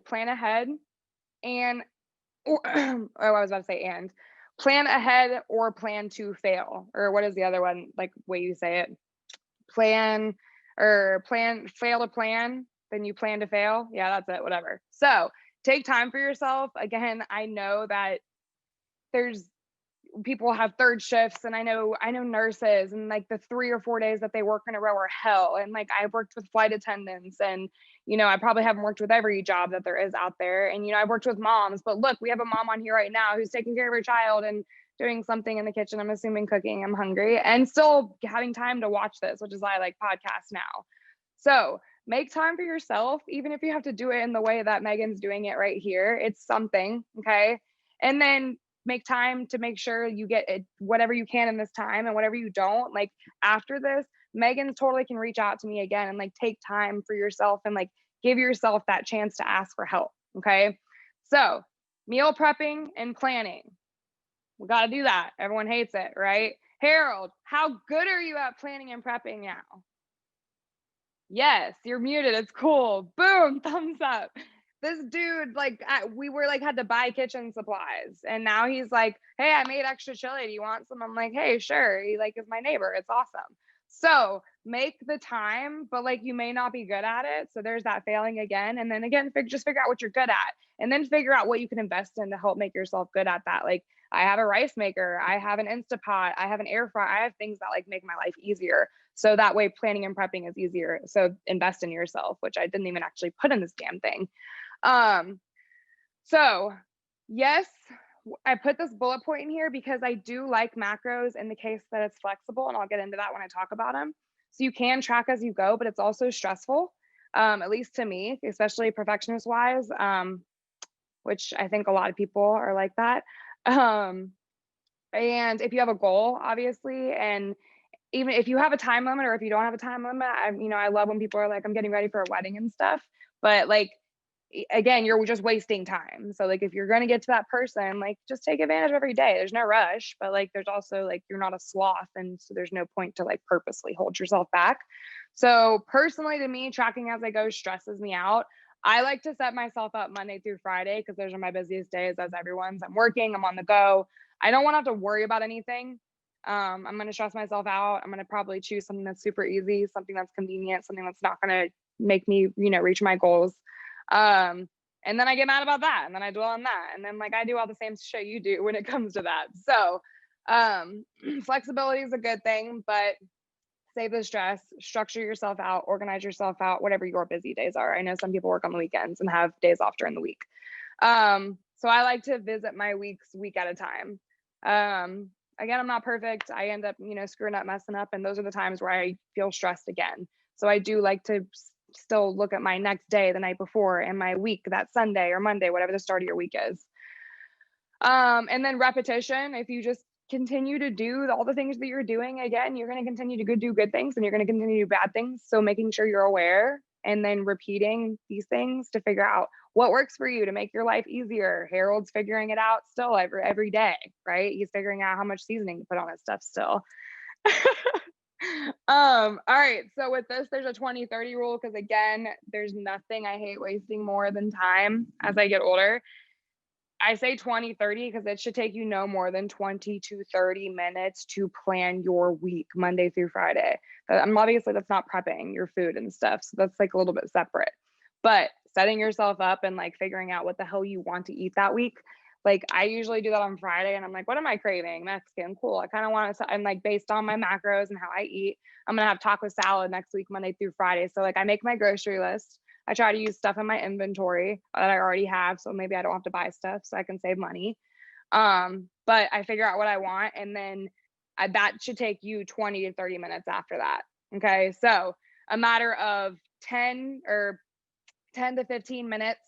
plan ahead and or oh, I was about to say and plan ahead or plan to fail. Or what is the other one, like way you say it? Plan fail to plan, then you plan to fail. Yeah, that's it, whatever. So take time for yourself. Again, I know that there's people have third shifts, and I know nurses, and like the 3 or 4 days that they work in a row are hell. And like I've worked with flight attendants, and I probably haven't worked with every job that there is out there. And I've worked with moms, but look, we have a mom on here right now who's taking care of her child and doing something in the kitchen. I'm assuming cooking. I'm hungry and still having time to watch this, which is why I like podcasts now. So make time for yourself, even if you have to do it in the way that Megan's doing it right here. It's something, okay? And then make time to make sure you get it, whatever you can in this time, and whatever you don't, like after this, Megan totally can reach out to me again and like take time for yourself and like give yourself that chance to ask for help. Okay. So meal prepping and planning. We got to do that. Everyone hates it, right? Harold, how good are you at planning and prepping now? Yes, you're muted. It's cool. Boom, thumbs up. This dude, like, we were like, had to buy kitchen supplies. And now he's like, hey, I made extra chili. Do you want some? I'm like, hey, sure. He like is my neighbor. It's awesome. So make the time, but like you may not be good at it. So there's that failing again. And then again, just figure out what you're good at, and then figure out what you can invest in to help make yourself good at that. Like I have a rice maker, I have an Instapot, I have an air fryer, I have things that like make my life easier. So that way planning and prepping is easier. So invest in yourself, which I didn't even actually put in this damn thing. So yes, I put this bullet point in here because I do like macros in the case that it's flexible, and I'll get into that when I talk about them. So you can track as you go, but it's also stressful, at least to me, especially perfectionist wise, which I think a lot of people are like that. And if you have a goal, obviously, and even if you have a time limit or if you don't have a time limit, I love when people are like, I'm getting ready for a wedding and stuff, but like, again, you're just wasting time. So like, if you're going to get to that person, like just take advantage of every day. There's no rush, but like, there's also like, you're not a sloth. And so there's no point to like purposely hold yourself back. So personally to me, tracking as I go stresses me out. I like to set myself up Monday through Friday because those are my busiest days as everyone's. I'm working, I'm on the go. I don't want to have to worry about anything. I'm going to stress myself out. I'm going to probably choose something that's super easy, something that's convenient, something that's not going to make me, reach my goals. And then I get mad about that, and then I dwell on that. And then like, I do all the same shit you do when it comes to that. So, flexibility is a good thing, but save the stress, structure yourself out, organize yourself out, whatever your busy days are. I know some people work on the weekends and have days off during the week. So I like to visit my weeks week at a time. Again, I'm not perfect. I end up, screwing up, messing up. And those are the times where I feel stressed again. So I do like to still look at my next day, the night before, and my week, that Sunday or Monday, whatever the start of your week is. And then repetition. If you just continue to do all the things that you're doing, again, you're going to continue to do good things, and you're going to continue to do bad things. So making sure you're aware and then repeating these things to figure out what works for you to make your life easier. Harold's figuring it out still every day, right? He's figuring out how much seasoning to put on his stuff still. All right. So with this, there's a 20-30 rule because again, there's nothing I hate wasting more than time as I get older. I say 20-30 because it should take you no more than 20 to 30 minutes to plan your week, Monday through Friday. Obviously, that's not prepping your food and stuff. So that's like a little bit separate. But setting yourself up and like figuring out what the hell you want to eat that week. Like I usually do that on Friday, and I'm like, what am I craving? Mexican, cool. I kind of want to, I'm like, based on my macros and how I eat, I'm going to have taco salad next week, Monday through Friday. So like I make my grocery list. I try to use stuff in my inventory that I already have. So maybe I don't have to buy stuff so I can save money. But I figure out what I want, and then that should take you 20 to 30 minutes after that. Okay. So a matter of 10 to 15 minutes,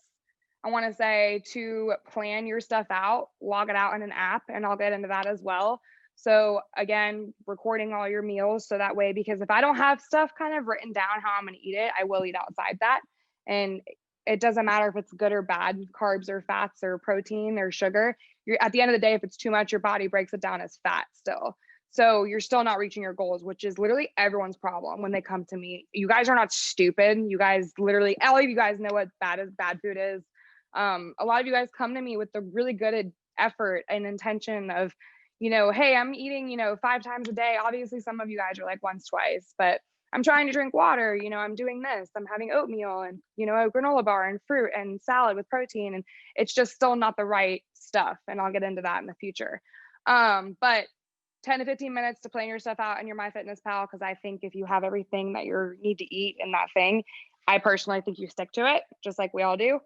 I want to say, to plan your stuff out, log it out in an app, and I'll get into that as well. So again, recording all your meals. So that way, because if I don't have stuff kind of written down how I'm going to eat it, I will eat outside that. And it doesn't matter if it's good or bad, carbs or fats or protein or sugar. You're at the end of the day, if it's too much, your body breaks it down as fat still. So you're still not reaching your goals, which is literally everyone's problem when they come to me. You guys are not stupid. You guys literally, all of you guys know what bad food is. A lot of you guys come to me with the really good effort and intention of, hey, I'm eating, 5 times a day. Obviously, some of you guys are like once, twice, but I'm trying to drink water. I'm doing this. I'm having oatmeal and, a granola bar and fruit and salad with protein. And it's just still not the right stuff. And I'll get into that in the future. But 10 to 15 minutes to plan your stuff out in your MyFitnessPal, because I think if you have everything that you need to eat in that thing, I personally think you stick to it, just like we all do.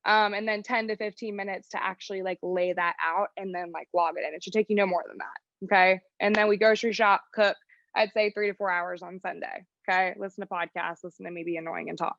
And then 10 to 15 minutes to actually like lay that out and then like log it in. It should take you no more than that. Okay. And then we grocery shop, cook, I'd say 3 to 4 hours on Sunday. Okay. Listen to podcasts, listen to me be annoying and talk.